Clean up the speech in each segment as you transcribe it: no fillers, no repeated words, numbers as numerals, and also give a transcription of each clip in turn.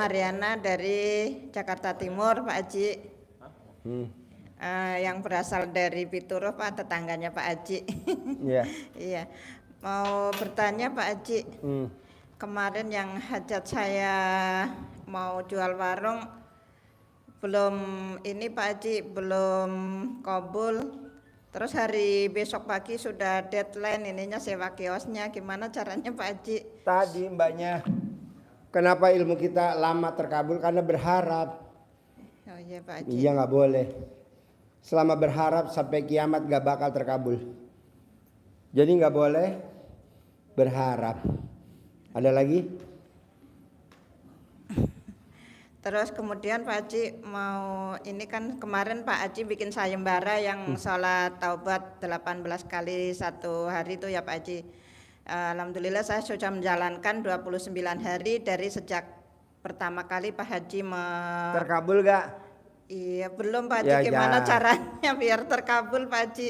Mariana dari Jakarta Timur, Pak Haji. Yang berasal dari Pituruh, Pak, tetangganya Pak Haji. Iya. Iya. Mau bertanya Pak Haji. Kemarin yang hajat saya mau jual warung belum ini Pak Haji, belum kabul. Terus hari besok pagi sudah deadline ininya sewa kiosnya, gimana caranya Pak Haji? Tadi mbaknya, kenapa ilmu kita lama terkabul? Karena berharap. Oh iya Pak Haji. Iya nggak boleh. Selama berharap sampai kiamat gak bakal terkabul. Jadi nggak boleh berharap. Ada lagi? Terus kemudian Pak Haji mau ini kan kemarin Pak Haji bikin sayembara yang sholat taubat 18 kali satu hari itu ya Pak Haji. Alhamdulillah saya sudah menjalankan 29 hari dari sejak pertama kali Pak Haji Terkabul gak? Iya belum Pak Haji, gimana caranya biar terkabul Pak Haji?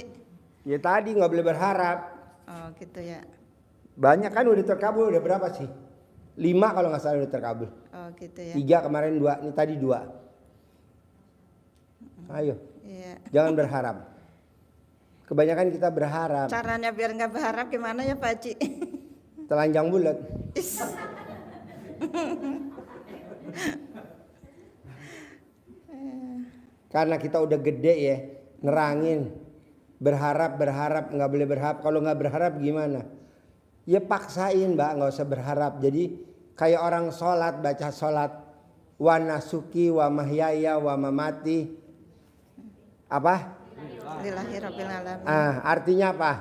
Ya tadi nggak boleh berharap. Oh gitu ya. Banyak kan udah terkabul, udah berapa sih? 5 kalau nggak salah udah terkabul. Oh gitu ya. 3 kemarin 2, ini tadi 2. Ayo. Iya. Jangan berharap. Kebanyakan kita berharap. Caranya biar nggak berharap gimana ya Pak Haji? Telanjang bulat. Karena kita udah gede ya, nerangin. Berharap nggak boleh berharap. Kalau nggak berharap gimana? Ya paksain mbak, nggak usah berharap. Jadi kayak orang sholat, baca sholat, wa nasuki wa mahyaya wa mamati, apa? Lillahi rabbil alamin. Artinya apa?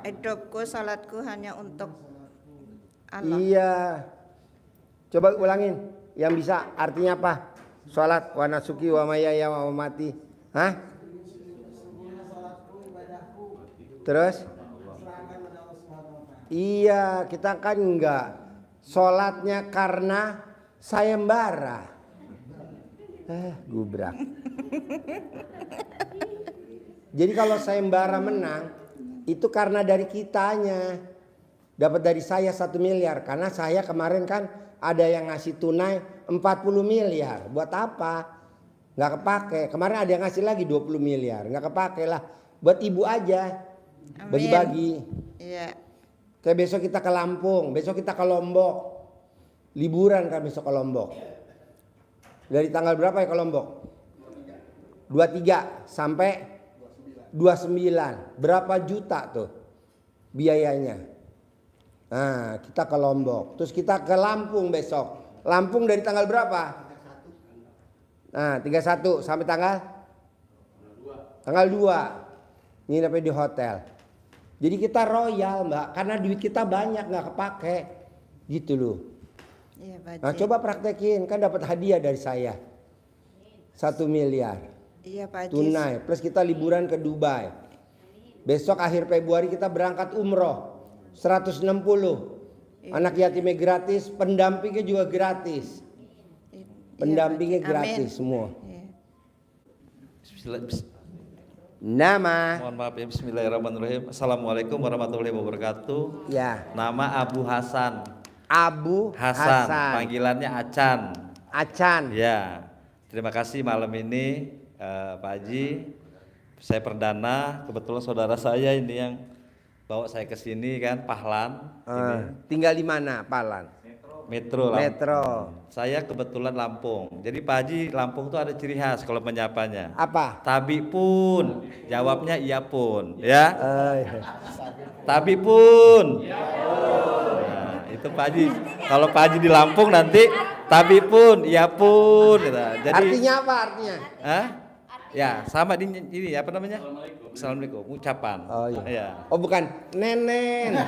Hidupku, sholatku hanya untuk Allah. Iya. Coba ulangin. Yang bisa artinya apa? Sholat wa nasuki wa mahyaya wa mamati. Hah? Terus? Iya, kita kan enggak. Sholatnya karena sayembara. Gubrak. Jadi kalau sayembara menang, itu karena dari kitanya. Dapat dari saya 1 miliar. Karena saya kemarin kan ada yang ngasih tunai 40 miliar. Buat apa? Nggak kepake. Kemarin ada yang ngasih lagi 20 miliar. Nggak kepake lah. Buat ibu aja. Bagi-bagi. Iya. Kayak besok kita ke Lampung, besok kita ke Lombok. Liburan kan besok ke Lombok. Dari tanggal berapa ya ke Lombok? 23 sampai 29. Berapa juta tuh biayanya? Nah, kita ke Lombok. Terus kita ke Lampung besok. Lampung dari tanggal berapa? Nah, 31 sampai tanggal 2. Nginep di hotel. Jadi kita royal mbak, karena duit kita banyak nggak kepake, gitu loh. Iya, Pak Haji. Nah coba praktekin, kan dapat hadiah dari saya 1 miliar. Iya Pak Haji. Tunai, plus kita liburan ke Dubai. Besok akhir Februari kita berangkat umroh 160. Anak yatimnya gratis, pendampingnya juga gratis. Pendampingnya gratis semua. Nama. Mohon maaf ya, bismillahirrahmanirrahim. Assalamualaikum warahmatullahi wabarakatuh. Ya. Nama Abu Hasan. Abu Hasan. Panggilannya Acan. Acan. Ya. Terima kasih malam ini Pak Haji. Saya perdana, kebetulan saudara saya ini yang bawa saya ke sini kan, Pahlan. Tinggal di mana, Pahlan? Metro. Metro. Saya kebetulan Lampung. Jadi Pak Haji, Lampung tuh ada ciri khas kalau menyapanya. Apa? Tabi pun. Jawabnya iya pun, ya. Iya. Tabi pun. Nah, itu Pak Haji. Kalau Pak Haji di Lampung nanti tabi pun, iya pun. Gitu. Jadi artinya apa artinya? Ya, sama ini apa namanya? Assalamualaikum. Ucapan. Oh iya. Ya. Oh bukan nenen.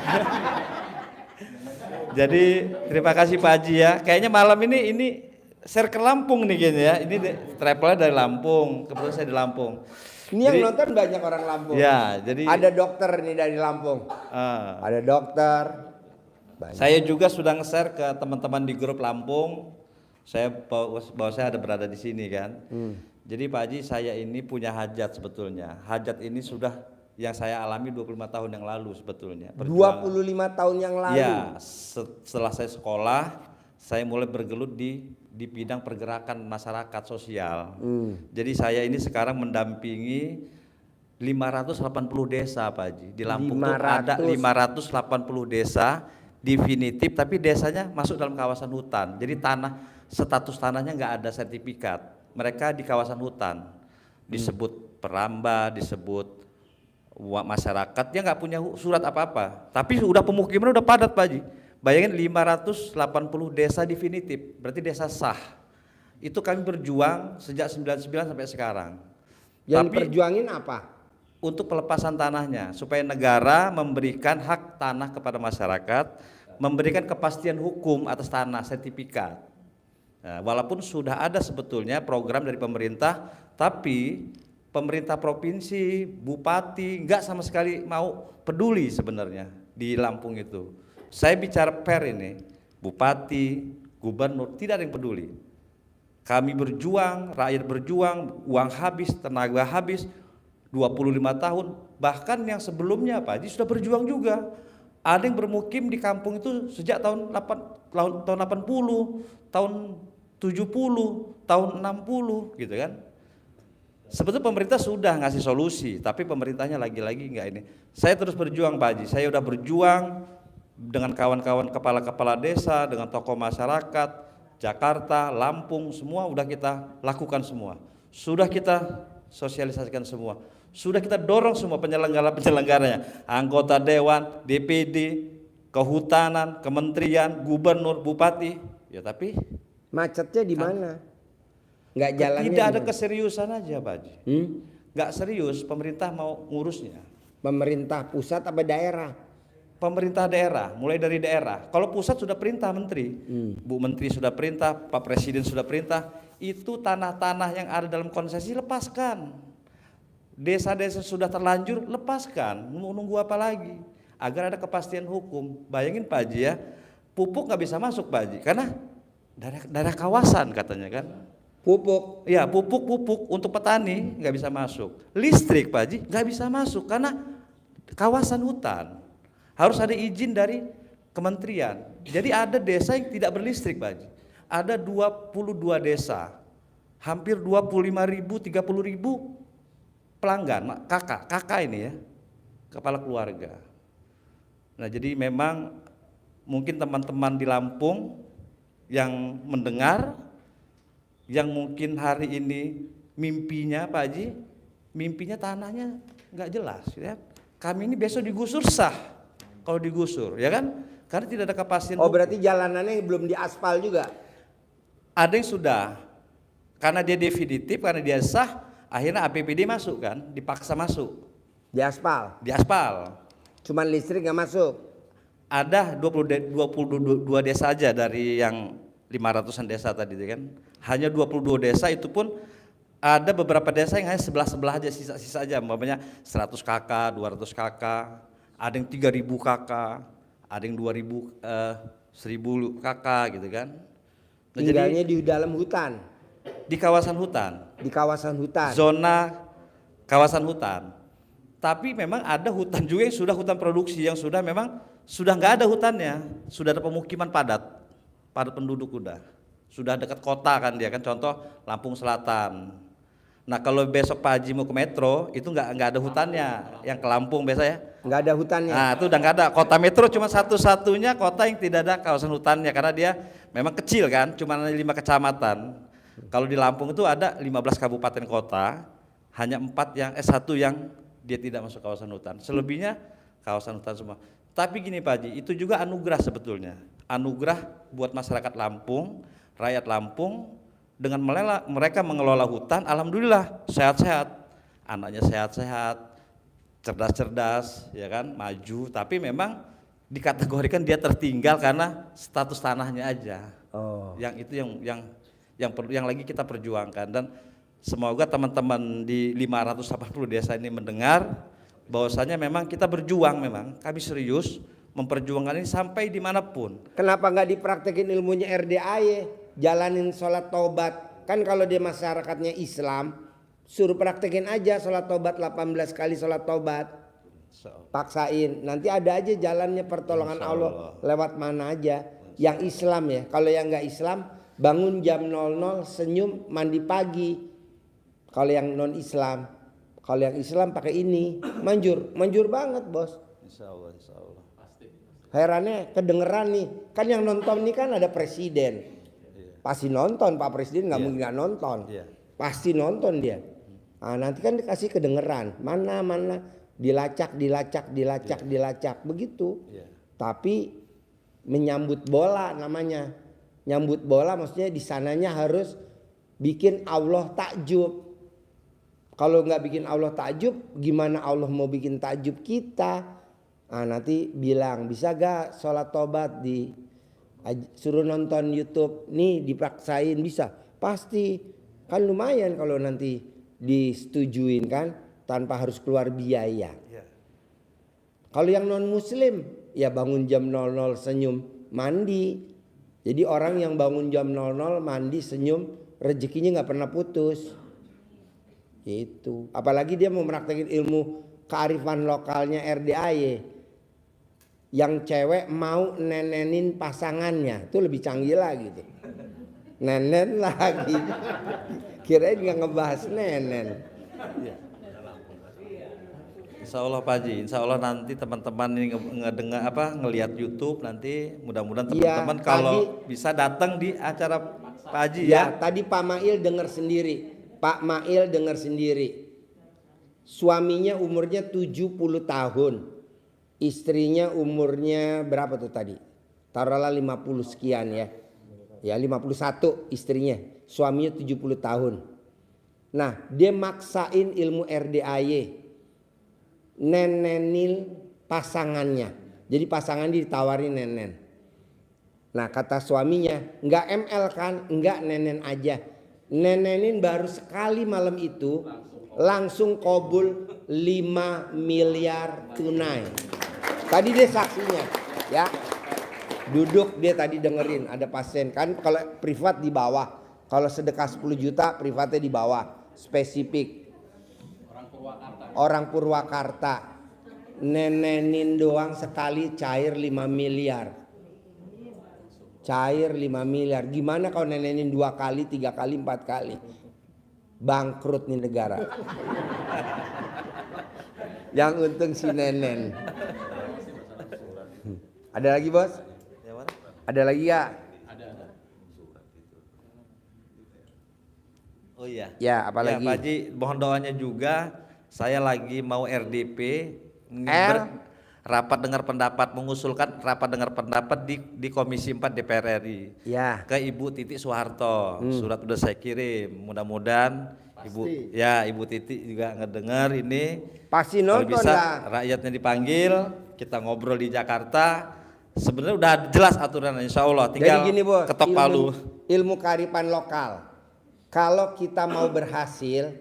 Jadi terima kasih Pak Haji ya. Kayaknya malam ini share ke Lampung nih kayaknya ya. Ini travelnya dari Lampung. Kebetulan saya di Lampung. Ini yang nonton banyak orang Lampung. Ya, jadi ada dokter nih dari Lampung. Ada dokter. Banyak. Saya juga sudah nge-share ke teman-teman di grup Lampung. Saya bahwa saya ada berada di sini kan. Jadi Pak Haji, saya ini punya hajat sebetulnya. Hajat ini sudah yang saya alami 25 tahun yang lalu sebetulnya. 25 tahun yang lalu? Ya, setelah saya sekolah, saya mulai bergelut di bidang pergerakan masyarakat sosial. Jadi saya ini sekarang mendampingi 580 desa Pak Haji. Di Lampung tuh ada 580 desa definitif, tapi desanya masuk dalam kawasan hutan. Jadi status tanahnya nggak ada sertifikat. Mereka di kawasan hutan, disebut peramba, disebut masyarakat, dia nggak punya surat apa-apa. Tapi udah pemukiman udah padat Pak Haji. Bayangin 580 desa definitif, berarti desa sah. Itu kami berjuang sejak 99 sampai sekarang. Yang Tapi diperjuangin apa? untuk pelepasan tanahnya, supaya negara memberikan hak tanah kepada masyarakat, memberikan kepastian hukum atas tanah, sertifikat. Nah, walaupun sudah ada sebetulnya program dari pemerintah, tapi pemerintah provinsi, bupati nggak sama sekali mau peduli sebenarnya di Lampung itu. Saya bicara per ini, bupati, gubernur tidak ada yang peduli. Kami berjuang, rakyat berjuang, uang habis, tenaga habis, 25 tahun, bahkan yang sebelumnya Pak Haji sudah berjuang juga. Ada yang bermukim di kampung itu sejak tahun 80, tahun 70, tahun 60 gitu kan. Sebetulnya pemerintah sudah ngasih solusi, tapi pemerintahnya lagi-lagi enggak ini. Saya terus berjuang Pak Haji, saya udah berjuang dengan kawan-kawan kepala-kepala desa, dengan tokoh masyarakat, Jakarta, Lampung, semua udah kita lakukan semua. Sudah kita sosialisasikan semua. Sudah kita dorong semua penyelenggara-penyelenggaranya, anggota dewan, DPD, kehutanan, kementerian, gubernur, bupati. Ya tapi macetnya di mana? Nggak jalannya. Tidak ada keseriusan aja Pak Haji. Nggak serius pemerintah mau ngurusnya. Pemerintah pusat apa daerah? Pemerintah daerah, mulai dari daerah. Kalau pusat sudah perintah menteri, Bu Menteri sudah perintah, Pak Presiden sudah perintah, itu tanah-tanah yang ada dalam konsesi lepaskan. Desa-desa sudah terlanjur lepaskan, mau nunggu apa lagi? Agar ada kepastian hukum. Bayangin Pak Haji ya, pupuk nggak bisa masuk Pak Haji, karena daerah kawasan katanya kan. Pupuk? Ya pupuk untuk petani nggak bisa masuk. Listrik Pak Haji nggak bisa masuk karena kawasan hutan. Harus ada izin dari kementerian. Jadi ada desa yang tidak berlistrik Pak Haji. Ada 22 desa, hampir 25.000, 30.000 pelanggan, kakak ini ya, kepala keluarga. Nah jadi memang mungkin teman-teman di Lampung yang mendengar, yang mungkin hari ini mimpinya Pak Haji, mimpinya tanahnya nggak jelas ya. Kami ini besok digusur sah kalau digusur ya kan, karena tidak ada kepastian. Oh berarti jalanannya belum diaspal juga? Ada yang sudah, karena dia definitif, karena dia sah, akhirnya APBD masuk kan, dipaksa masuk. Diaspal? Diaspal. Cuman listrik nggak masuk? Ada 22 desa aja dari yang 500-an desa tadi kan. Hanya 22 desa, itu pun ada beberapa desa yang hanya sebelah-sebelah aja, sisa-sisa aja, umpamanya 100 kakak, 200 kakak, ada yang 3.000 kakak, ada yang 2.000, 1.000 kakak gitu kan. Nah, tinggalnya jadi, di dalam hutan? Di kawasan hutan. Di kawasan hutan? Zona kawasan hutan. Tapi memang ada hutan juga yang sudah hutan produksi, yang sudah memang sudah nggak ada hutannya, sudah ada pemukiman padat penduduk sudah dekat kota kan dia kan, contoh Lampung Selatan. Nah kalau besok Pak Haji mau ke metro itu nggak ada hutannya, yang ke Lampung biasa ya. Nggak ada hutannya. Nah itu udah nggak ada. Kota metro cuma satu-satunya kota yang tidak ada kawasan hutannya, karena dia memang kecil kan, cuma 5 kecamatan. Kalau di Lampung itu ada 15 kabupaten kota, hanya 1 yang dia tidak masuk kawasan hutan. Selebihnya kawasan hutan semua. Tapi gini Pak Haji, itu juga anugerah sebetulnya. Anugerah buat masyarakat Lampung, rakyat Lampung, dengan mereka mengelola hutan, alhamdulillah sehat-sehat. Anaknya sehat-sehat, cerdas-cerdas, ya kan, maju. Tapi memang dikategorikan dia tertinggal karena status tanahnya aja. Oh. Yang itu yang lagi kita perjuangkan, dan semoga teman-teman di 580 desa ini mendengar bahwasanya memang kita berjuang, memang kami serius memperjuangkan ini sampai dimanapun. Kenapa nggak dipraktekin ilmunya RDAY, jalanin sholat taubat? Kan kalau dia masyarakatnya Islam, suruh praktekin aja sholat taubat 18 kali sholat taubat. Paksain, nanti ada aja jalannya pertolongan Allah lewat mana aja. Yang Islam ya. Kalau yang nggak Islam bangun jam 00 senyum mandi pagi. Kalau yang non Islam. Kalau yang Islam pakai ini manjur banget bos. Insya Allah, insya Allah. Herannya kedengeran nih, kan yang nonton nih kan ada presiden. Pasti nonton, Pak Presiden nggak mungkin nggak nonton. Pasti nonton dia. Nah, nanti kan dikasih kedengeran, mana dilacak begitu. Tapi menyambut bola namanya. Nyambut bola maksudnya di sananya harus bikin Allah takjub. Kalau nggak bikin Allah takjub, gimana Allah mau bikin takjub kita? Nah, nanti bilang bisa gak sholat tobat suruh nonton YouTube nih dipaksain bisa pasti kan lumayan kalau nanti disetujuin kan tanpa harus keluar biaya. Kalau yang non muslim ya bangun jam 00 senyum mandi. Jadi orang yang bangun jam 00 mandi senyum rezekinya nggak pernah putus. Itu apalagi dia mau mempraktekin ilmu kearifan lokalnya RDAY. Yang cewek mau nenenin pasangannya itu lebih canggih lagi tuh. Nenen lagi. Kirain nggak ngebahas nenen. Insya Allah Pak Haji, Insya Allah nanti teman-teman ini ngelihat YouTube nanti mudah-mudahan teman-teman kalau bisa datang di acara Pak Haji ya. Tadi Pak Mail dengar sendiri. Pak Mail dengar sendiri. Suaminya umurnya 70 tahun. Istrinya umurnya berapa tuh tadi? Taruhlah 50 sekian ya. Ya 51 istrinya. Suaminya 70 tahun. Nah dia maksain ilmu RDAY. Nenenil pasangannya. Jadi pasangan ditawarin nenen. Nah kata suaminya enggak ML kan? Enggak nenen aja. Nenenin baru sekali malam itu langsung kabul 5 miliar tunai. Tadi dia saksinya ya. Duduk dia tadi dengerin ada pasien kan kalau privat di bawah. Kalau sedekah 10 juta privatnya di bawah. Spesifik. Orang Purwakarta. Nenenin doang sekali cair 5 miliar. Cair 5 miliar. Gimana kalau nenenin 2 kali, 3 kali, 4 kali? Bangkrut nih negara. Yang untung si nenen. Ada lagi bos? Ada lagi ya? Ada. Oh iya. Ya apalagi? Ya Pak Haji, mohon doanya juga. Saya lagi mau RDP. Rapat dengar pendapat, mengusulkan rapat dengar pendapat di Komisi 4 DPR RI ya. ke Ibu Titi Soeharto. Surat udah saya kirim. Mudah-mudahan Ibu Titi juga ngedengar ini. Pasti nonton bisa lah. Rakyatnya dipanggil, kita ngobrol di Jakarta. Sebenarnya udah jelas aturan insya Allah. Tinggal jadi gini bos, ketok palu. Ilmu kearifan lokal. Kalau kita mau berhasil,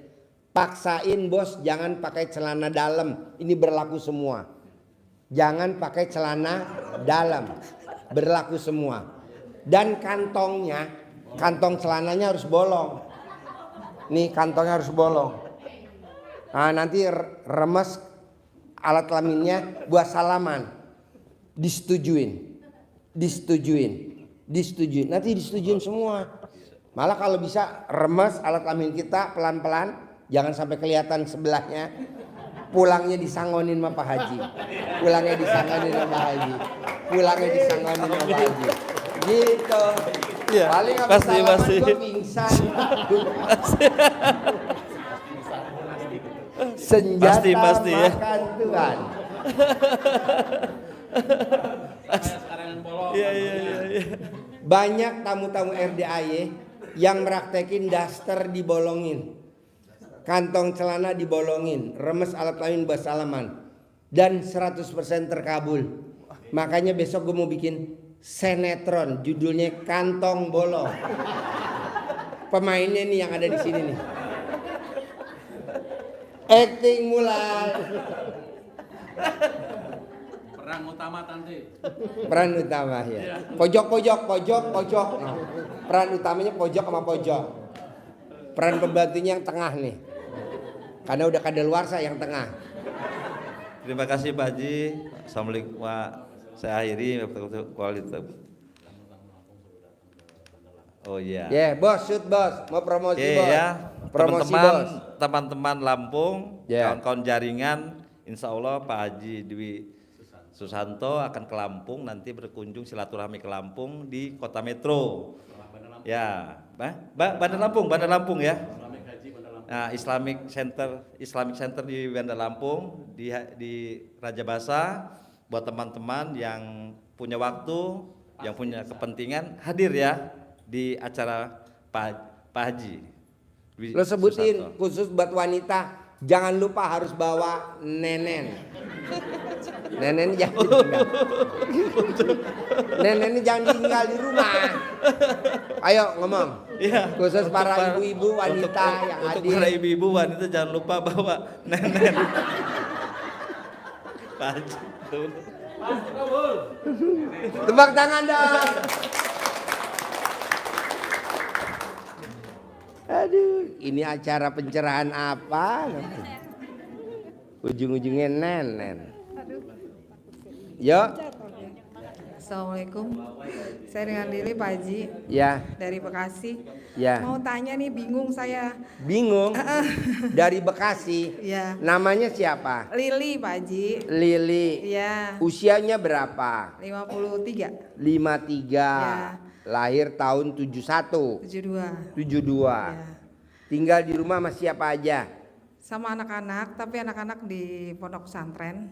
paksain bos jangan pakai celana dalam. Ini berlaku semua. Jangan pakai celana dalam. Berlaku semua. Dan kantongnya, kantong celananya harus bolong. Nih kantongnya harus bolong. Nah nanti remes alat kelaminnya buat salaman. Disetujuin. Nanti disetujuin semua. Malah kalau bisa remes alat kelamin kita pelan-pelan. Jangan sampai kelihatan sebelahnya. Pulangnya disangonin sama Pak Haji. Gitu. Ya, Paling pasti. gue pingsan. Senjata Pasti ya. makan Tuhan. Iya. Banyak tamu-tamu RDAY yang praktekin daster dibolongin. Kantong celana dibolongin, remes alat kelamin bersalaman, dan 100% terkabul. Makanya besok gue mau bikin sinetron, judulnya Kantong Bolong. Pemainnya nih yang ada di sini nih. Acting mulai. Peran utama ya. Pojok. Nah, peran utamanya pojok sama pojok. Peran pembantunya yang tengah nih. Karena udah kadaluarsa yang tengah. Terima kasih Pak Haji. Assalamualaikum Pak. Saya akhiri kualitas. Oh iya. Ya, bos, shoot bos, mau promosi Oke bos. ya, Promosi teman-teman, bos. teman-teman Lampung, Ya. kawan-kawan jaringan, insya Allah Pak Haji Dwi Susanto akan ke Lampung, nanti berkunjung silaturahmi ke Lampung di Kota Metro. Ya, Bandar Lampung ya. Nah, Islamic Center di Bandar Lampung di Raja Basa. Buat teman-teman yang punya waktu, yang punya kepentingan hadir ya di acara Pak Haji Dwi Lo sebutin Susanto. khusus buat wanita, jangan lupa harus bawa nenen. Nenen jangan ditinggal. Nenen jangan ditinggal di rumah. Ayo ngomong. Iya. Khusus Untuk para ibu-ibu wanita yang untuk hadir. para ibu-ibu wanita jangan lupa bawa nenen. Pak Haji. Tebak tangan dong. Aduh, ini acara pencerahan apa? Ujung-ujungnya nenen. Yo, Assalamualaikum. Saya dengan Lili Pak Haji ya, dari Bekasi. ya. Mau tanya nih, bingung saya. Bingung. Dari Bekasi. Ya, Namanya siapa? Lili Pak Haji. Lili. Ya, Usianya berapa? 53, 53. Ya. Lahir tahun 71. 72. 72. Ya. Tinggal di rumah sama siapa aja? Sama anak-anak, tapi anak-anak di pondok pesantren.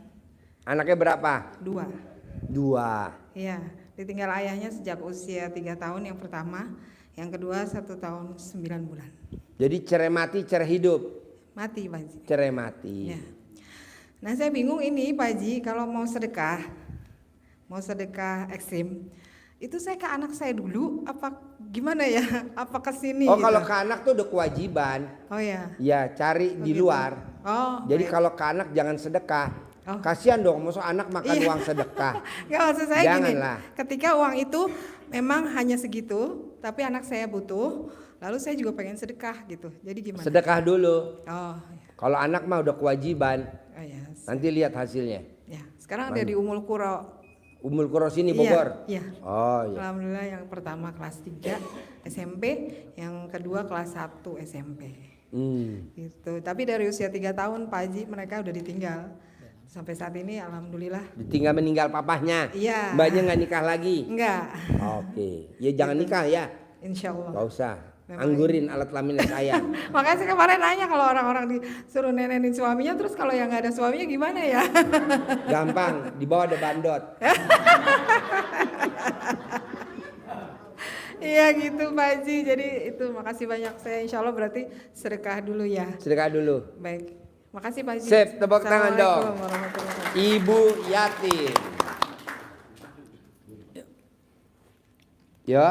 Anaknya berapa? 2. 2. Ya, ditinggal ayahnya sejak usia 3 tahun yang pertama. Yang kedua 1 tahun 9 bulan. Jadi cerai mati, cerai hidup. Mati Pak Haji. Cerai mati. Ya. Nah saya bingung ini Pak Haji, kalau mau sedekah ekstrim, itu saya ke anak saya dulu, apa gimana ya? Apa ke sini? Oh, gitu? kalau ke anak tuh udah kewajiban. Oh ya. Ya, cari di gitu. luar. Oh. Jadi baik. kalau ke anak jangan sedekah. Oh. Kasihan dong, maksud anak makan Iya. uang sedekah. Nggak, maksud saya Janganlah. gini, ketika uang itu memang hanya segitu, tapi anak saya butuh, lalu saya juga pengen sedekah gitu. Jadi gimana? Sedekah dulu. Oh, Kalau anak mah udah kewajiban. oh ya. Nanti lihat hasilnya. Ya, sekarang ada di Umul Qura. Umul Qura sini Bogor. Iya, iya. Oh iya. Alhamdulillah yang pertama kelas 3 SMP, yang kedua kelas 1 SMP. Gitu. Tapi dari usia 3 tahun Pak Haji mereka udah ditinggal. Sampai saat ini alhamdulillah. Ditinggal meninggal papahnya. Iya. Mbaknya nggak nikah lagi. Enggak. Oke. Ya jangan nikah ya. Insya Allah. Gak usah. Memang Anggurin alat kelaminnya sayang. Makanya saya kemarin nanya kalau orang-orang disuruh nenenin suaminya, terus kalau yang nggak ada suaminya gimana ya? Gampang. Di bawah ada bandot. Iya gitu Pak Haji. Jadi itu makasih banyak, saya insya Allah berarti sedekah dulu ya. Sedekah dulu. Baik. Makasih Pak Haji. Sip, tepuk tangan dong. Assalamualaikum warahmatullahi wabarakatuh. Ibu yatim. Yo.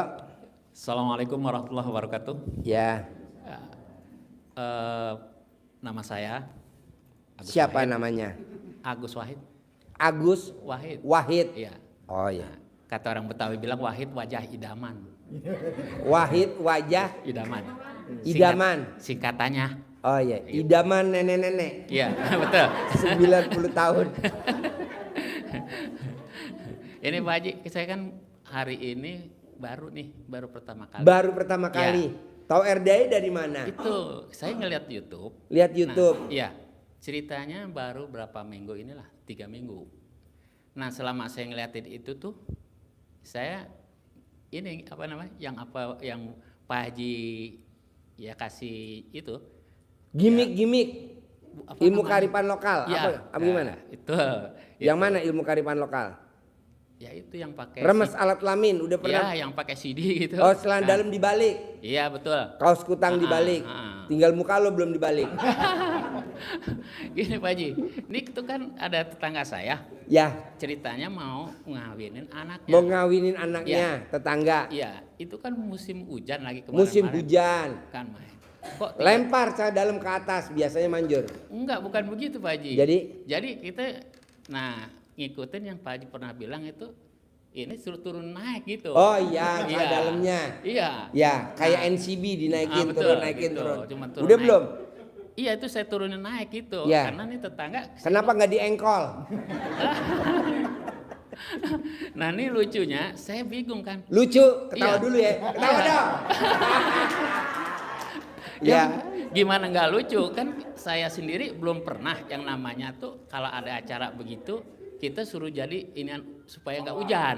Assalamualaikum warahmatullahi wabarakatuh. Ya. Nama saya Agus Siapa Wahid. namanya? Agus Wahid. Agus Wahid. Wahid. Iya. Oh ya. Kata orang Betawi bilang Wahid wajah idaman. Wahid wajah Idaman. idaman. Singkatannya. Oh iya, idaman nenek-nenek. Iya, betul. 90 tahun. Ini Pak Haji, saya kan hari ini baru pertama kali. Baru pertama Ya. kali. Tahu RDI dari mana? Itu saya ngeliat YouTube. Lihat YouTube. Nah, iya. Ceritanya baru berapa minggu inilah, 3 minggu. Nah, selama saya ngeliatin itu tuh saya ini apa namanya? Yang Pak Haji ya kasih itu Gimik-gimik. apa Ilmu namanya? kearifan lokal. Ya, Apa gimana? Itu. Yang mana ilmu kearifan lokal? Ya itu yang pakai Remes alat kelamin udah pernah. Ya, yang pakai CD gitu. Oh, celana Nah, dalam dibalik. Iya, betul. Kaos kutang dibalik. Tinggal muka lo belum dibalik. Gini Pak Haji, ini itu kan ada tetangga saya, Ya, ceritanya mau ngawinin anaknya. mau ngawinin anaknya, tetangga. Iya, itu kan musim hujan lagi kemarin. Musim hujan. Kan main. Kok Lempar celana dalam ke atas, biasanya manjur. enggak, bukan begitu Pak Haji. Jadi kita ngikutin yang Pak Haji pernah bilang itu ini suruh turun naik gitu. oh iya, celana Iya. dalamnya. Iya. Ya, kayak Nah. NCB dinaikin Betul, turun naikin gitu. turun. Cuma turun Udah naik. belum? Iya, itu saya turunin naik gitu. Ya. Karena nih tetangga Kenapa nggak di engkol? Nah ini lucunya, saya bingung kan. Lucu, ketawa Iya. dulu ya. Ketawa Iya. dong. Ya, Ya. gimana nggak lucu kan? Saya sendiri belum pernah yang namanya tuh kalau ada acara begitu kita suruh jadi ini supaya nggak hujan.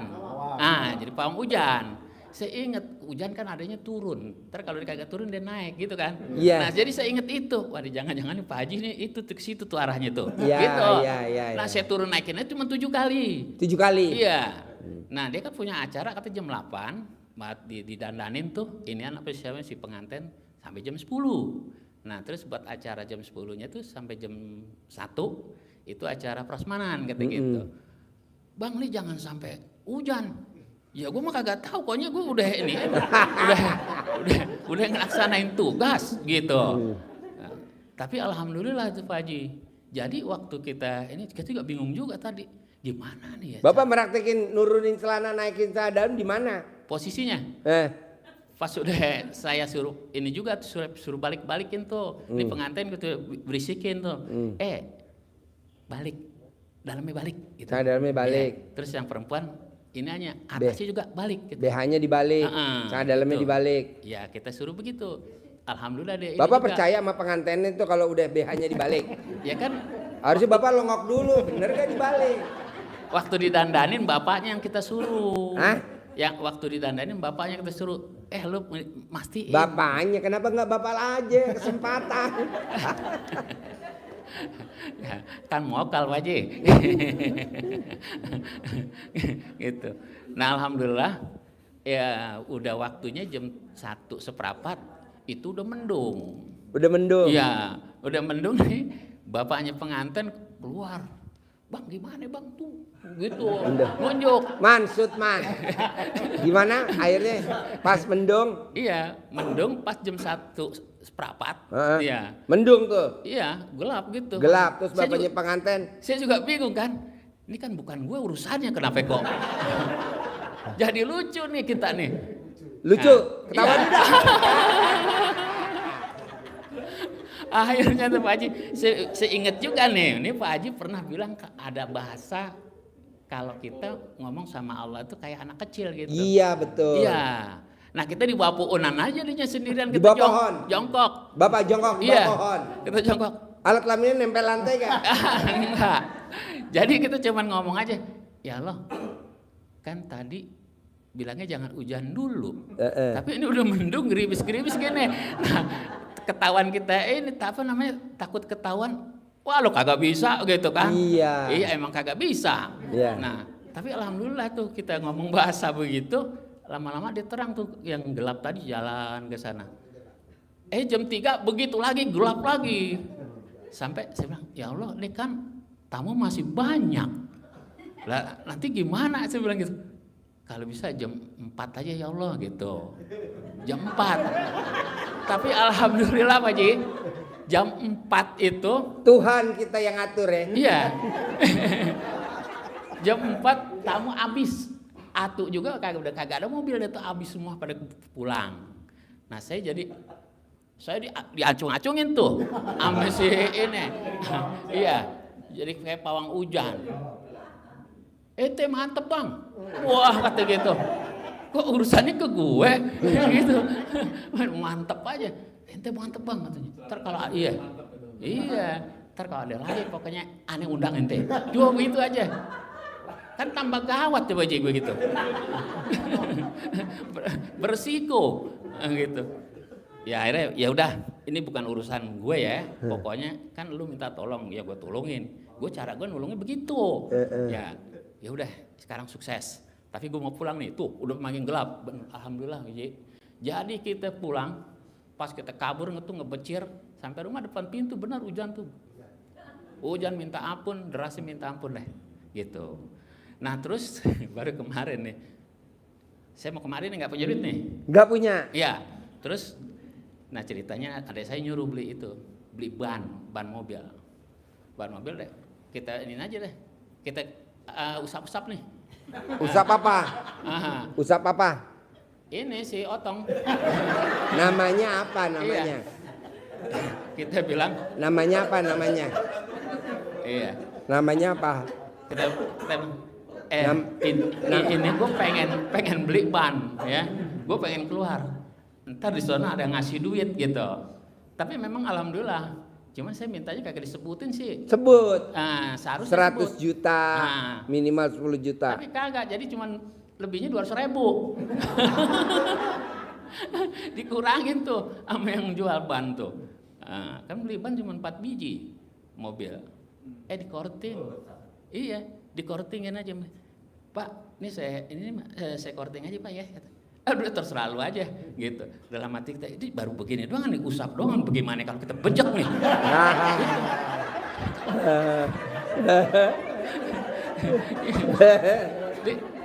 Nah, jadi pawang hujan. Saya ingat hujan kan adanya turun. Ntar kalau kagak turun dia naik gitu kan. Iya. Nah, jadi saya ingat itu. Wah, jangan-jangan nih Pak Haji nih itu ke situ tuh arahnya tuh. Iya, Gitu. iya. Nah, saya turun naikinnya cuma 7 kali. 7 kali. Iya. Nah, dia kan punya acara kata jam 8, didandanin tuh inian apa siapa si pengantin sampai jam 10. Nah, terus buat acara jam 10-nya tuh sampai jam 1 itu acara prasmanan kata gitu. Bang, nih jangan sampai hujan. Ya gue mah kagak tahu, pokoknya gue udah ini udah ngelaksanain tugas gitu. Nah, tapi alhamdulillah tuh Pak Haji. Jadi waktu kita juga bingung juga tadi gimana nih ya. Bapak meraktekin nurunin celana naikin celana dalam di mana? Posisinya pas udah saya suruh ini juga tuh suruh balik-balikin tuh di pengantin gitu berisikin tuh. Balik dalamnya balik gitu. Celana dalamnya balik. Ya, terus yang perempuan ini hanya atasnya juga balik gitu. BH-nya dibalik, celana dalamnya gitu. dibalik. Ya kita suruh begitu. Alhamdulillah deh. Bapak percaya sama pengantinnya itu kalau udah BH-nya dibalik? Ya kan Harusnya Bapak longok dulu, bener gak dibalik? waktu didandanin bapaknya yang kita suruh. Hah? Yang waktu didandanin bapaknya kita suruh. Lu mastiin. Bapaknya, kenapa nggak Bapak aja kesempatan? Ya, kan mokal Pak Haji. Gitu. Nah alhamdulillah ya udah waktunya jam 1:15 itu udah mendung. Udah mendung. Iya, udah mendung nih. Bapaknya pengantin keluar. Bang gimana bang tuh? Gitu. Nunjuk. Mansud man. Gimana akhirnya pas mendung? Iya, mendung pas jam 1:15. Iya. Mendung tuh. Iya, gelap gitu. Gelap terus Saya bapaknya juga- pengantin. Saya juga bingung kan. Ini kan bukan gue urusannya kenapa kok. Jadi lucu nih kita nih. Lucu, ketawa Iya. tidak? Akhirnya tuh Pak Haji, saya ingat juga nih. Ini Pak Haji pernah bilang ada bahasa kalau kita ngomong sama Allah itu kayak anak kecil gitu. Iya betul. Iya. Nah kita di bawah pohon aja dia sendirian Di kita bawah pohon? jongkok. Bapak jongkok di Iya. bawah pohon. Kita jongkok. Alat kelaminnya nempel lantai kan? Enggak. Jadi kita cuman ngomong aja, ya Allah, kan tadi bilangnya jangan hujan dulu. Tapi ini udah mendung gerimis-gerimis gini. Nah, ketahuan kita ini apa namanya? Takut ketahuan. Wah, lo kagak bisa gitu kan? Iya. Iya, emang kagak bisa. Iya. Nah, tapi alhamdulillah tuh kita ngomong bahasa begitu, lama-lama dia terang tuh yang gelap tadi jalan ke sana. Jam 3 begitu lagi gelap lagi. Sampai saya bilang, ya Allah ini kan tamu masih banyak. Lah nanti gimana saya bilang gitu. Kalau bisa jam 4 aja ya Allah gitu. Jam 4. Tapi alhamdulillah Pak Haji, jam 4 itu Tuhan kita yang atur ya. iya. Jam 4 tamu habis. Atu juga udah kagak ada mobil dia tuh habis semua pada pulang. Nah saya diacung-acungin tuh sama si ini. Iya, jadi kayak pawang hujan. Ente mantep bang. Wah kata gitu. Kok urusannya ke gue? Gitu. Mantep aja. Ente mantep bang katanya. Ntar kalau ntar kalau ada lagi pokoknya aneh undang ente. Cuma begitu aja. Kan tambah gawat coba gue gitu. Bersiko gitu. Ya akhirnya ya udah ini bukan urusan gue ya. Pokoknya kan lu minta tolong ya gue tolongin. Gue cara gue nolongnya begitu. Ya udah sekarang sukses. Tapi gue mau pulang nih. Tuh udah makin gelap. Alhamdulillah Jadi kita pulang pas kita kabur ngebecir sampai rumah depan pintu benar hujan tuh. Hujan minta ampun, derasnya minta ampun deh. Gitu. Nah terus baru kemarin nih. Saya mau kemarin nggak punya duit nih. Nggak punya. Iya. Terus nah ceritanya adik saya nyuruh beli ban mobil. Ban mobil deh. Kita ini aja deh. Kita usap-usap nih. Usap apa? Aha. Usap apa? Ini si Otong. Namanya apa namanya? Iya. Kita bilang Namanya apa namanya? iya. Namanya apa? Kita ini gue pengen beli ban ya, gue pengen keluar. Ntar di sana ada ngasih duit gitu. Tapi memang alhamdulillah, cuman saya mintanya kagak disebutin sih. Sebut. Nah, seharusnya 100 sebut. juta, Nah. minimal 10 juta. Tapi kagak, jadi cuman lebihnya 200.000. Dikurangin tuh sama yang jual ban tuh. Kan beli ban cuma 4 biji mobil. Di korting. Iya, dikortingin aja. Pak, ini saya korting aja Pak ya. Udah terserah lu aja gitu. Dalam hati kita, ini baru begini doang nih, usap doang, bagaimana kalau kita bejek nih.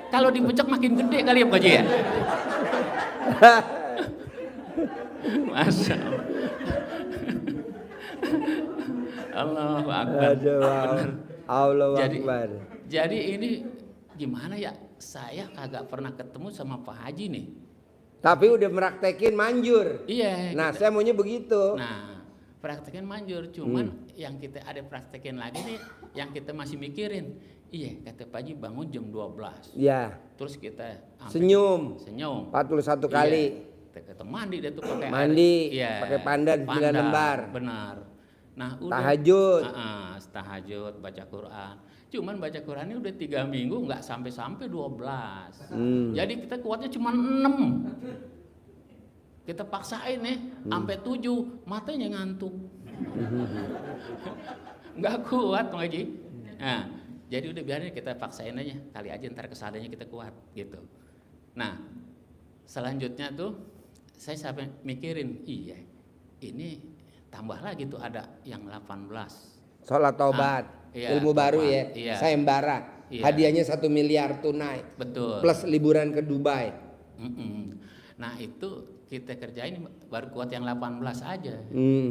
Kalau dibejek makin gede kali ya Pak Haji ya. Masya Allah. Allahu Akbar. Allahu Akbar. Jadi ini gimana ya? Saya kagak pernah ketemu sama Pak Haji nih. Tapi udah meraktekin manjur. Iya. Nah, saya maunya begitu. Nah, praktekin manjur. Cuman yang kita ada praktekin lagi nih, yang kita masih mikirin. Iya, kata Pak Haji bangun jam 12. Ya. Terus kita Senyum. 41 kali. Iya. Kita mandi dia tuh pakai Mandi, air. Iya, pakai pandan 9 lembar. Benar. Nah, udah Tahajud. tahajud, baca Quran. Cuman baca Qurannya udah 3 minggu nggak sampai 12. Jadi kita kuatnya cuma 6. Kita paksain nih sampai 7, matanya ngantuk. Nggak kuat Bang Haji. Nah, jadi udah biarin kita paksain aja, kali aja ntar kesananya kita kuat gitu. Nah, selanjutnya tuh saya sampai mikirin, iya ini tambah lagi tuh ada yang 18. Sholat taubat, iya, ilmu taubat, baru ya, iya. sayembara. Iya. Hadiahnya 1 miliar tunai. Betul. Plus liburan ke Dubai. Nah itu kita kerjain baru kuat yang 18 aja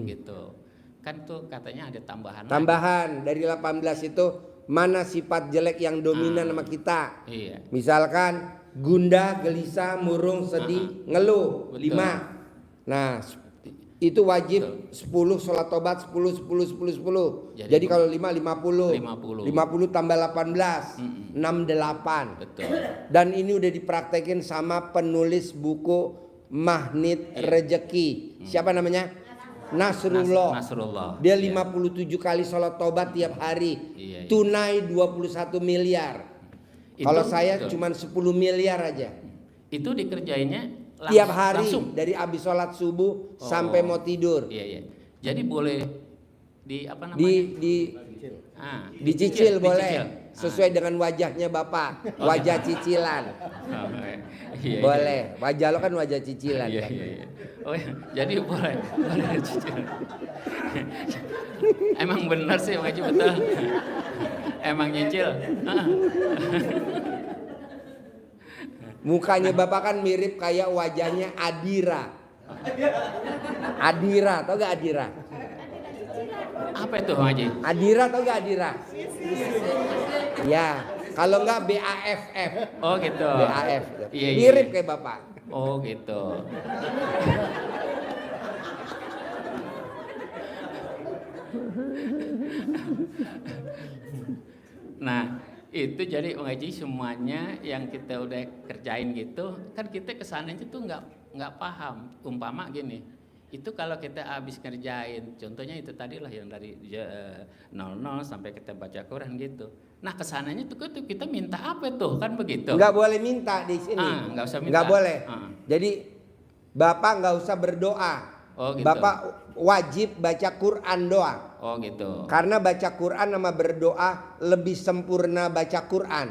gitu. Kan tuh katanya ada tambahan. Tambahan dari 18 itu mana sifat jelek yang dominan sama kita. Iya. Misalkan gundah, gelisah, murung, sedih, ngeluh. Betul. 5. Nah, itu wajib 10 sholat tobat 10 10 10 10. Jadi kalau 5 50. 50 tambah 18 68. Betul. Dan ini udah dipraktekin sama penulis buku Magnet Rezeki. Siapa namanya? Nasrullah. Nasrullah. Dia Iya. 57 kali sholat tobat tiap hari. Iya, iya. Tunai 21 miliar. Kalau saya cuma 10 miliar aja. Itu dikerjainnya Tiap hari langsung. dari abis sholat subuh sampai mau tidur. Iya iya. Jadi boleh di apa namanya? Dicicil boleh. dicicil. Sesuai dengan wajahnya Bapak. Wajah cicilan. Iya, Boleh. Wajah lo kan wajah cicilan. Iya kan? iya iya. Oh iya. Jadi boleh dicicil. Emang benar sih Pak Haji, betul. Emang nyicil. Mukanya Bapak kan mirip kayak wajahnya Adira. Adira, tau gak Adira? Apa itu Pak Haji? Adira tau gak Adira? Ya, kalau enggak BAFF. Oh gitu. BAF. Iya, iya, Mirip iya. kayak Bapak. Oh gitu. Nah itu jadi Bang Haji semuanya yang kita udah kerjain gitu kan kita kesananya tuh nggak paham. Umpama gini, itu kalau kita habis kerjain, contohnya itu tadi lah yang dari 00 sampai kita baca Quran gitu. Nah kesananya tuh kita minta apa tuh kan begitu? Nggak boleh minta di sini. Nggak usah minta. Nggak boleh. Jadi Bapak nggak usah berdoa. Oh, gitu. Bapak wajib baca Quran doang. Oh gitu. Karena baca Quran sama berdoa lebih sempurna baca Quran.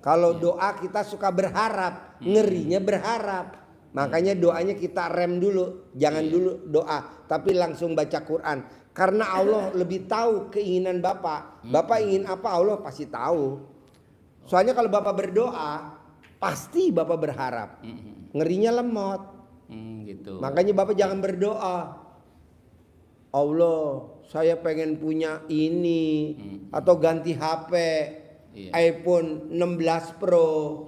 Kalau doa kita suka berharap, ngerinya berharap. Makanya doanya kita rem dulu, jangan dulu doa, tapi langsung baca Quran. Karena Allah lebih tahu keinginan Bapak. Bapak ingin apa Allah pasti tahu. Soalnya kalau Bapak berdoa, pasti Bapak berharap. Ngerinya lemot. Gitu. Makanya Bapak jangan berdoa. Allah, saya pengen punya ini atau ganti HP iPhone 16 Pro.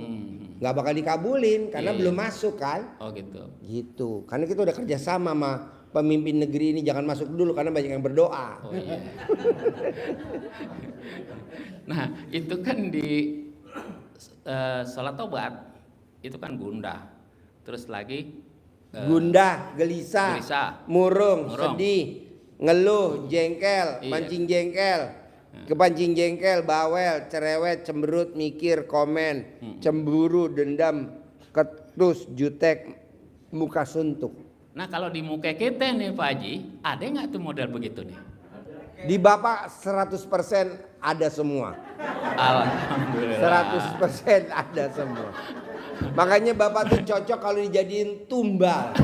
Nggak bakal dikabulin karena belum masuk kan? Oh gitu. Gitu. Karena kita udah kerja sama pemimpin negeri ini, jangan masuk dulu karena banyak yang berdoa. Oh iya. Nah, itu kan di sholat tobat itu kan gundah, terus lagi Gundah, gelisah, murung, sedih, ngeluh, jengkel, Iya. mancing jengkel, kepancing jengkel, bawel, cerewet, cemberut, mikir, komen, cemburu, dendam, ketus, jutek, muka suntuk. Nah kalau di muka kita nih Pak Haji, ada nggak tuh model begitu nih? Di Bapak 100% ada semua. Alhamdulillah. 100% ada semua. Makanya Bapak tuh cocok kalau dijadiin tumbal.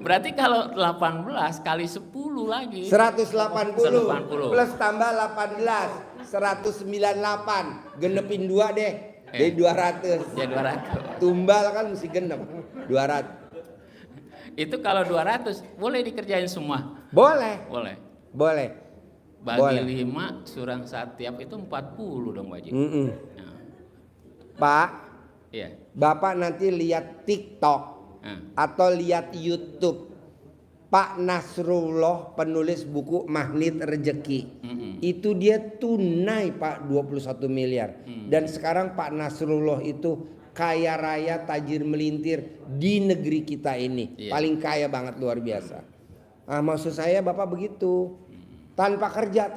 Berarti kalau 18 kali 10 lagi 180 plus tambah 18 198 genepin 2 deh. Jadi 200. ya 200. Tumbal kan mesti genep 200. Itu kalau 200 boleh dikerjain semua? Boleh. Boleh. Bagi Boleh. 5 surang satiap itu 40 dong wajib. Nah, Pak, iya. Bapak nanti lihat TikTok atau lihat YouTube. Pak Nasrullah penulis buku Magnet Rezeki. Itu dia tunai Pak 21 miliar. Dan sekarang Pak Nasrullah itu kaya raya, tajir melintir di negeri kita ini. Iya. Paling kaya banget, luar biasa. Nah, maksud saya Bapak begitu. Tanpa kerja.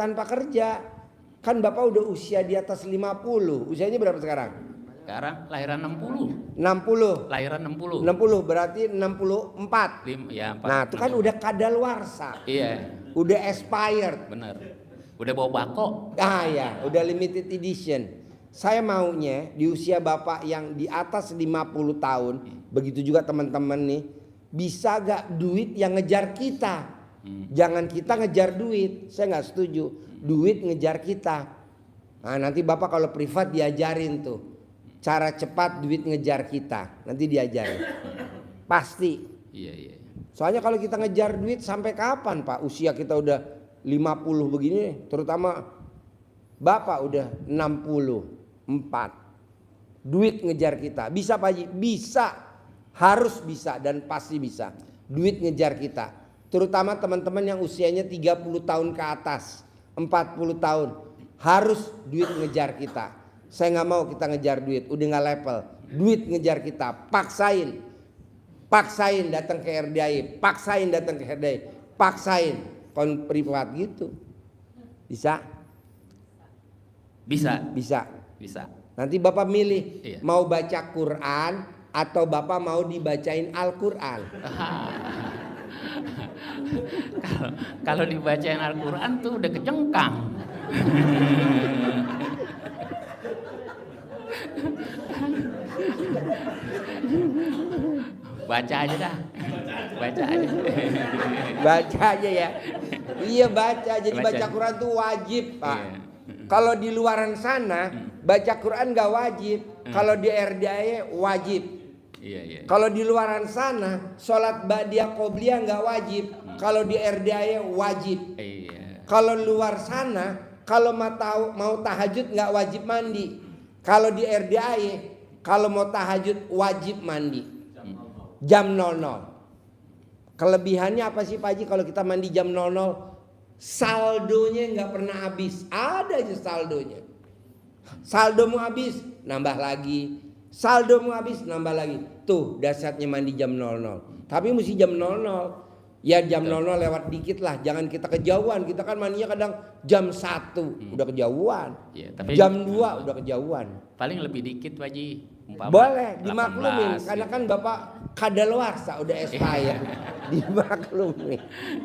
Kan Bapak udah usia di atas 50. Usianya berapa sekarang? Sekarang lahiran 60. 60. Lahiran 60. 60 berarti 64. Ya, 4. Nah, itu kan udah kadaluarsa. Iya, Udah expired. bener. Udah bawa bako. Ah ya, udah limited edition. Saya maunya di usia Bapak yang di atas 50 tahun, begitu juga teman-teman nih, bisa gak duit yang ngejar kita? Jangan kita ngejar duit. Saya nggak setuju. Duit ngejar kita. Nah, nanti Bapak kalau privat diajarin tuh cara cepat duit ngejar kita. Nanti diajarin. Pasti. Iya. Soalnya kalau kita ngejar duit sampai kapan Pak? Usia kita udah 50 begini, terutama Bapak udah 64. Duit ngejar kita. Bisa Pak Haji? Bisa. Harus bisa dan pasti bisa. Duit ngejar kita. Terutama teman-teman yang usianya 30 tahun ke atas, 40 tahun. Harus duit ngejar kita. Saya nggak mau kita ngejar duit, udah nggak level. Duit ngejar kita, paksain datang ke RDI, paksain datang ke RDI, paksain kon privat gitu. Bisa? Bisa. Nanti Bapak milih, Iya. mau baca Quran atau Bapak mau dibacain Al-Quran. Kalau dibacain Al-Quran tuh udah kecengkang. Baca aja dah. Baca aja. Baca aja ya. Iya baca. Jadi Baca. baca Quran tuh wajib Pak. Iya. Kalau di luaran sana baca Quran gak wajib. Kalau di RDI wajib. Iya. Kalau di luaran sana sholat ba'diyah qobliyah gak wajib. Kalau di RDI wajib. Iya. Kalau luar sana kalau mau tahajud gak wajib mandi. Kalau di RDI kalau mau tahajud wajib mandi. Jam 00. Kelebihannya apa sih Pak Haji kalau kita mandi jam 00? Saldonya nggak pernah habis. Ada aja saldonya. Saldo mau habis, nambah lagi. Saldo mau habis, nambah lagi. Tuh dahsyatnya mandi jam 00. Tapi mesti jam 00. Ya jam 00 lewat dikit lah. Jangan kita kejauhan. Kita kan mandinya kadang jam 1 udah kejauhan. Iya, tapi Jam 2 udah kejauhan. paling lebih dikit Pak Haji. Umpama Boleh 18 dimaklumin karena gitu. kan Bapak kadaluarsa udah expired.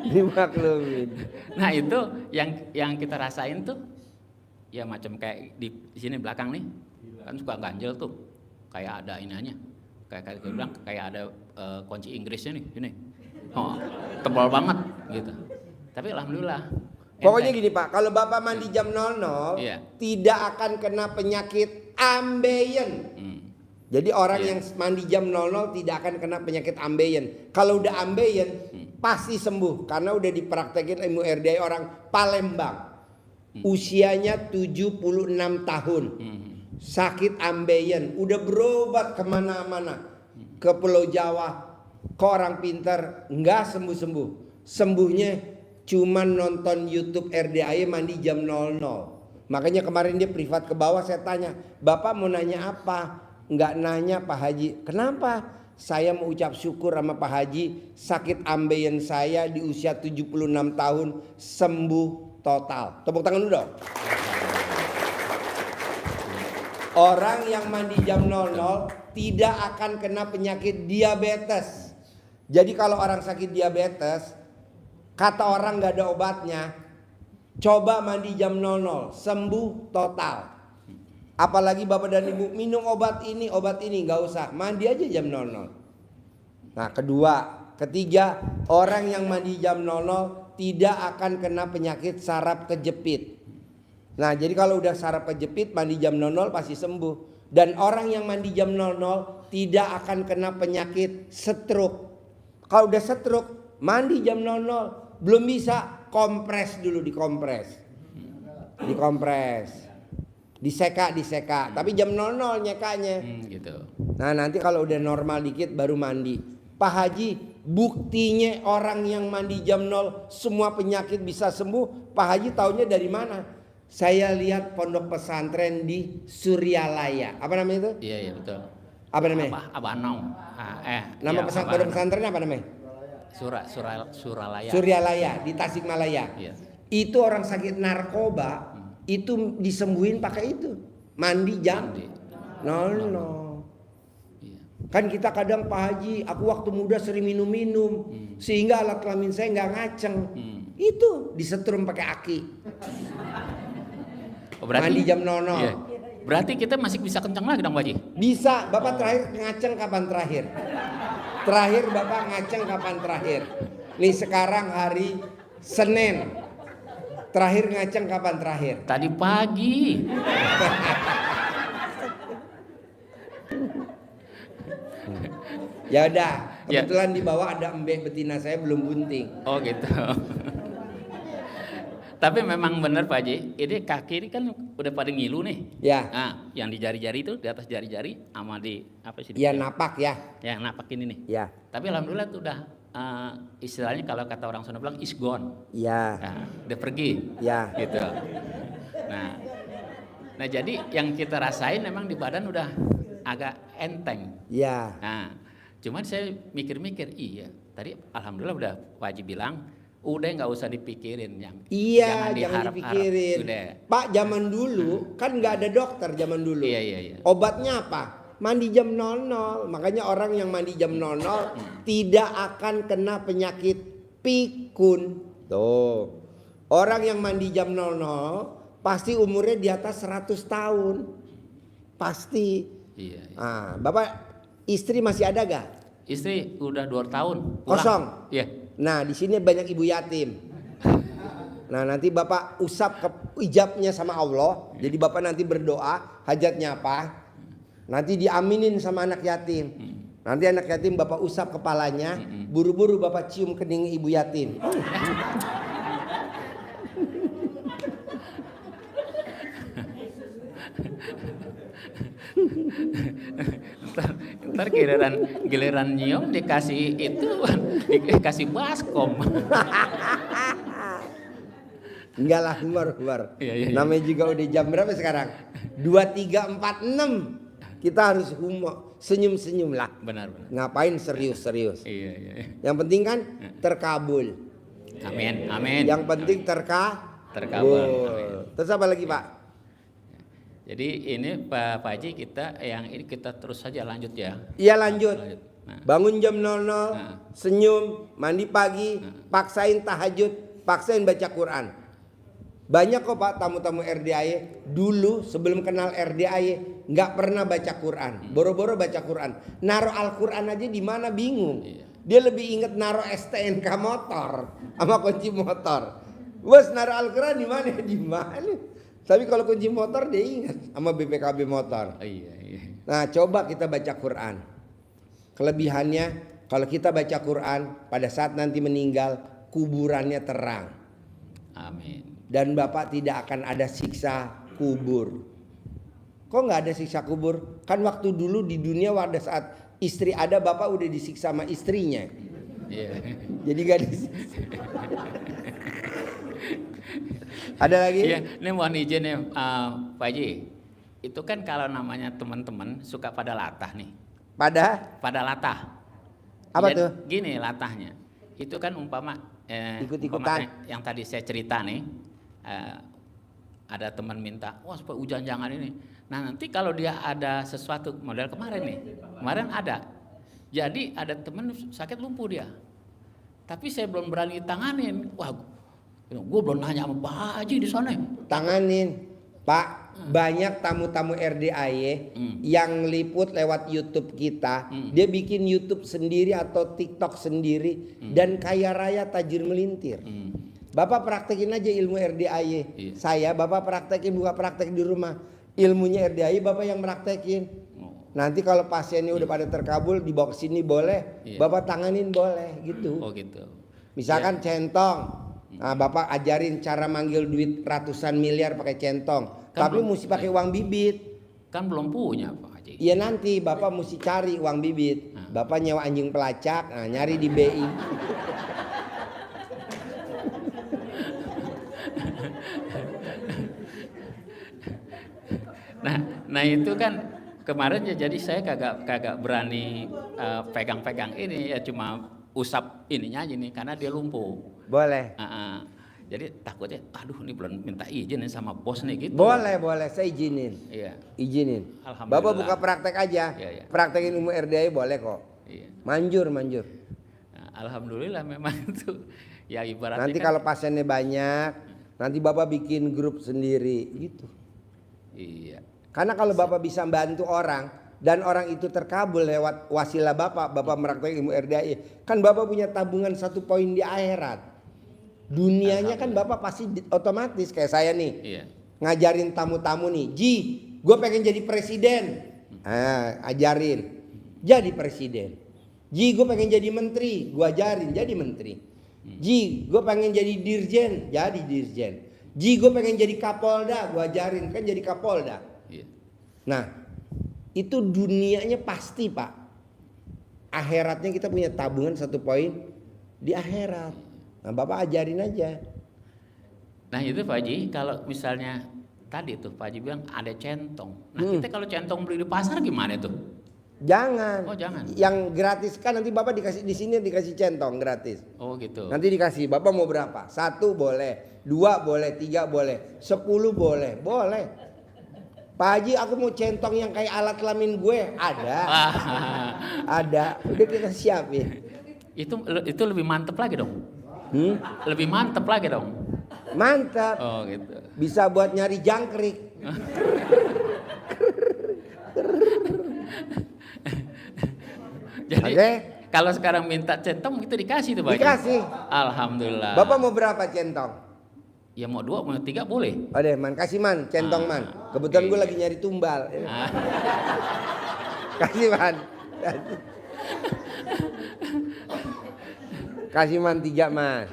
Dimaklumin. Nah itu yang kita rasain tuh ya macam kayak di sini belakang nih kan suka ganjel tuh, kayak ada ininya, kayak kita bilang kayak ada kunci Inggrisnya nih ini, tebal banget gitu. Tapi alhamdulillah. Pokoknya enteng. gini Pak, kalau Bapak mandi jam 00 Iya. tidak akan kena penyakit ambeien. Jadi orang yang mandi jam 00 tidak akan kena penyakit ambeien. Kalau udah ambeien pasti sembuh karena udah dipraktekin ilmu RDI orang Palembang. Usianya 76 tahun. Sakit ambeien, udah berobat kemana-mana. Ke Pulau Jawa, ke orang pintar, nggak sembuh-sembuh. Sembuhnya cuman nonton YouTube RDAY mandi jam 00. Makanya kemarin dia privat ke bawah, saya tanya, Bapak mau nanya apa? Nggak nanya Pak Haji. Kenapa? Saya mau ucap syukur sama Pak Haji, sakit ambeien saya di usia 76 tahun sembuh total. Tepuk tangan dulu dong. Orang yang mandi jam 00 tidak akan kena penyakit diabetes. Jadi kalau orang sakit diabetes, kata orang nggak ada obatnya, coba mandi jam 00, sembuh total. Apalagi Bapak dan Ibu minum obat ini nggak usah, mandi aja jam 00. Nah ketiga, orang yang mandi jam 00 tidak akan kena penyakit saraf kejepit. Nah jadi kalau udah saraf kejepit mandi jam 00 pasti sembuh. Dan orang yang mandi jam 00 tidak akan kena penyakit stroke. Kalau udah stroke mandi jam 00 belum bisa, kompres dulu, dikompres, diseka, tapi jam 00 nyekanya. Gitu. Nah nanti kalau udah normal dikit baru mandi. Pak Haji, buktinya orang yang mandi jam 00 semua penyakit bisa sembuh. Pak Haji taunya dari mana? Saya lihat pondok pesantren di Suryalaya. Apa namanya itu? Iya betul. Apa namanya? Abanong. Nama pondok pesantren apa namanya? Suralaya. Suryalaya di Tasikmalaya. Iya. Itu orang sakit narkoba itu disembuhin pakai itu. Mandi jam 00. Iya. Kan kita kadang Pak Haji, aku waktu muda sering minum sehingga alat kelamin saya nggak ngaceng. Itu disetrum pakai aki. Mandi jam 00. Iya. Berarti kita masih bisa kencang lagi dong Pak Haji? Bisa. Bapak terakhir ngaceng kapan terakhir? Terakhir Bapak ngaceng kapan terakhir? Nih sekarang hari Senin. Terakhir ngaceng kapan terakhir? Tadi pagi. Ya udah, kebetulan di bawah ada embek betina saya belum bunting. Oh gitu. Tapi memang benar Pak Haji, ini kaki ini kan udah pada ngilu nih. Ya. Nah, yang di jari-jari itu, di atas jari-jari sama di apa sih? Ya napak ya. Ya napak ini nih. Ya. Tapi alhamdulillah itu udah istilahnya kalau kata orang Sunda bilang is gone. Ya. Nah, udah pergi. Ya. Gitu. Nah jadi yang kita rasain memang di badan udah agak enteng. Ya. Nah, cuman saya mikir-mikir, iya tadi alhamdulillah udah Pak Haji bilang udah nggak usah dipikirin yang Iya, jangan diharap-harap. dipikirin. Udah. Pak, zaman dulu kan nggak ada dokter zaman dulu. Iya. Obatnya apa? Mandi jam 00. Makanya orang yang mandi jam 00 tidak akan kena penyakit pikun. Tuh. Orang yang mandi jam 00 pasti umurnya di atas 100 tahun. Pasti. Iya. Ah, Bapak istri masih ada gak? Istri udah 2 tahun. Pulang. Kosong. Iya. Nah di sini banyak ibu yatim. Nah nanti Bapak usap ke ijabnya sama Allah. Jadi Bapak nanti berdoa hajatnya apa? Nanti diaminin sama anak yatim. Nanti anak yatim Bapak usap kepalanya. Buru-buru Bapak cium kening ibu yatim. Ntar giliran nyium dikasih itu dikasih baskom. Enggak lah, humor. Iya. Namanya juga udah jam berapa sekarang? 23.46. Kita harus humor, senyum-senyum lah. Benar. Ngapain serius-serius? Iya. Yang penting kan terkabul. Amin. Yang penting terkabul. Terus apa lagi Pak? Jadi ini Pak Haji kita terus saja lanjut ya. Iya lanjut. Nah. Bangun jam 00, senyum, mandi pagi, paksain tahajud, paksain baca Quran. Banyak kok Pak tamu-tamu RDAY dulu sebelum kenal RDAY nggak pernah baca Quran, boro-boro baca Quran. Naruh Al-Quran aja di mana bingung. Dia lebih inget naruh STNK motor sama kunci motor. Bos naruh Al-Quran di mana? Di mana? Tapi kalau kunci motor dia ingat sama BPKB motor. Iya. Nah coba kita baca Quran. Kelebihannya kalau kita baca Quran pada saat nanti meninggal kuburannya terang. Amin. Dan Bapak tidak akan ada siksa kubur. Kok nggak ada siksa kubur? Kan waktu dulu di dunia pada saat istri ada Bapak udah disiksa sama istrinya. Iya. Jadi gadis. Ada lagi? Iya, ini mohon izin ya Pak Haji. Itu kan kalau namanya teman-teman suka pada latah nih. Pada Latah. apa Jadi, tuh? Gini latahnya. Itu kan umpama Ikut-ikutan. yang tadi saya cerita nih. Ada teman minta, wah supaya hujan jangan ini. Nah nanti kalau dia ada sesuatu model kemarin nih, kemarin ada. Jadi ada teman sakit lumpuh dia. Tapi saya belum berani tanganin. Wah, gue belum nanya sama Pak Haji di sana. Tanganin, Pak. Banyak tamu-tamu RDAY yang liput lewat YouTube kita. Dia bikin YouTube sendiri atau TikTok sendiri dan kaya raya tajir melintir. Bapak praktekin aja ilmu RDAY. Iya. Saya Bapak praktekin, buka praktek di rumah. Ilmunya RDAY Bapak yang praktekin. Nanti kalau pasiennya udah pada terkabul dibawa ke sini boleh, Iya. Bapak tanganin boleh gitu. Oh gitu. Misalkan centong. Nah, Bapak ajarin cara manggil duit ratusan miliar pakai centong. Kan Tapi belum- mesti pakai uang bibit. Kan belum punya Pak Haji. Iya nanti Bapak mesti cari uang bibit. Bapak nyewa anjing pelacak, nah, nyari di BI. Nah itu kan kemarin ya jadi saya kagak berani pegang-pegang ini ya cuma usap ininya aja nih karena dia lumpuh. Boleh. Jadi takutnya, aduh ini belum minta izin nih sama bos nih gitu. Boleh, saya izinin. Iya. Izinin. Alhamdulillah. Bapak buka praktek aja. Iya, iya. Praktekin ilmu RDAY boleh kok. Iya. Manjur. Nah, alhamdulillah memang itu ya ibaratnya Nanti kan, kalau pasiennya banyak, nanti Bapak bikin grup sendiri gitu. iya. Karena kalau Bapak bisa bantu orang dan orang itu terkabul lewat wasilah Bapak meraktekin ilmu RDAY, kan Bapak punya tabungan 1 poin di akhirat. Dunianya kan Bapak pasti otomatis kayak saya nih. Iya. Ngajarin tamu-tamu nih, Ji, gue pengen jadi presiden. Ajarin, jadi presiden. Ji, gue pengen jadi menteri, gue ajarin jadi menteri. Ji, gue pengen jadi dirjen, jadi dirjen. Ji, gue pengen jadi kapolda, gue ajarin kan jadi kapolda. Iya. Nah, itu dunianya pasti Pak. Akhiratnya kita punya tabungan 1 poin di akhirat. Nah, Bapak ajarin aja. Nah itu Pak Haji, kalau misalnya tadi tuh Pak Haji bilang ada centong. Nah kita kalau centong beli di pasar gimana tuh? Jangan. Oh, jangan. Yang gratis kan nanti Bapak dikasih di sini dikasih centong gratis. Oh gitu. Nanti dikasih, Bapak mau berapa? 1 boleh, 2 boleh, 3 boleh, 10 boleh, boleh. Pak Haji, aku mau centong yang kayak alat kelamin gue, ada, ada. Udah kita siapin. Itu lebih mantep lagi dong. Lebih mantep lagi dong. Mantap. Oh gitu. Bisa buat nyari jangkrik. Jadi Oke. kalau sekarang minta centong itu dikasih tuh Pak Haji? Dikasih. Alhamdulillah. Bapak mau berapa centong? Ya mau 2 mau 3 boleh. Oh deh, man, kasih man, centong man. Kebetulan gue lagi nyari tumbal. Kasih man. Kasih man 3 man.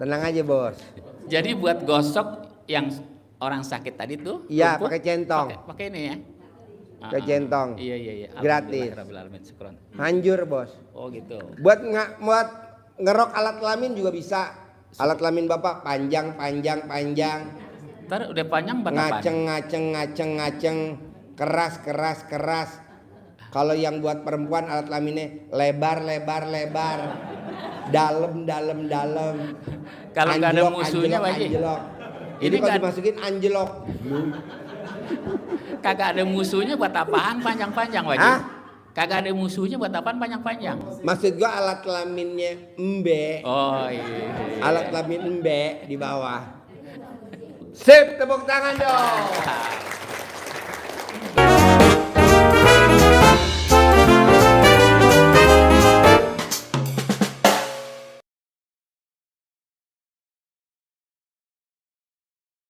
Tenang aja bos. Jadi buat gosok yang orang sakit tadi tuh? Iya, lumpuh, pakai centong. Pakai ini ya? Pakai centong. Iya. Gratis. Alhamdulillahirabbil alamin, syukron. Anjur bos. Oh gitu. Buat ngerok alat kelamin juga bisa. Alat kelamin Bapak panjang. Ntar udah panjang berapa? Ngaceng, keras. Kalau yang buat perempuan alat kelaminnya lebar. Dalam. Kalau nggak ada musuhnya Pak Haji. Anjlok. Ini Ini kalau kan- dimasukin anjlok. Kagak ada musuhnya buat apaan panjang-panjang Pak Haji? Hah? Kagak ada musuhnya buat apaan panjang-panjang? Maksud gua alat kelaminnya embe. Oh iya. Alat kelamin embe di bawah. Sip, tepuk tangan dong.